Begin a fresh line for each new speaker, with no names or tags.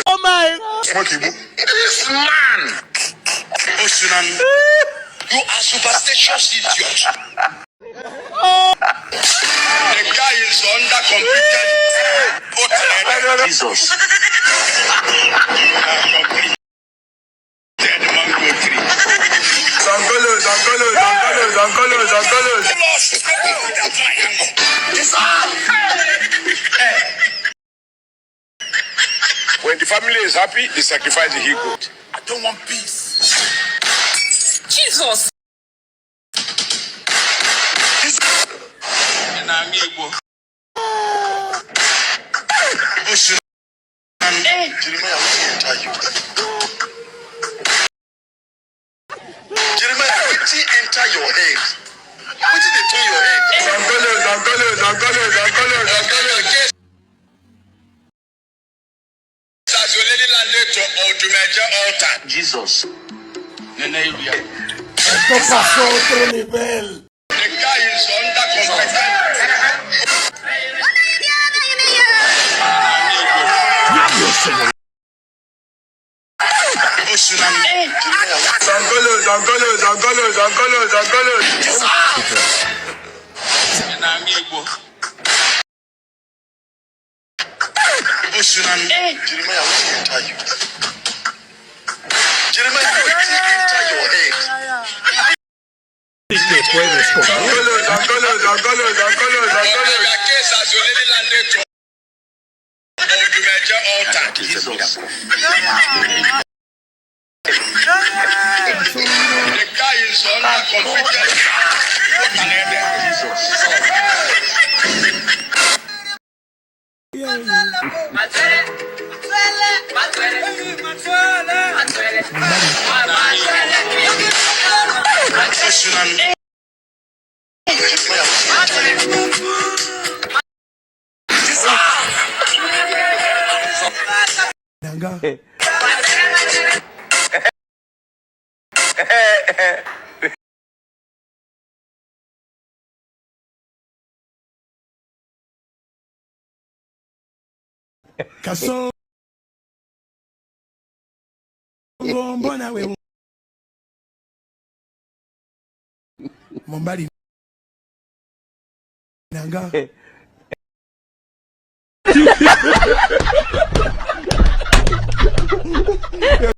Oh my!
This man! You are superstitious idiot. The guy is under completed. Jesus. When the family is happy, they sacrifice the he-goat. I don't want peace.
Jesus.
Jeremiah, what did enter you? Jeremiah, what did enter your head? What did they turn your head? Jesus.
Esto pasó a otro nivel.
The guy is under completed. Jeremiah, what did enter you? Jeremiah, what did enter your head? Jesus. The guy is under completed. Jesus.
Casó. Mombari. Nanga.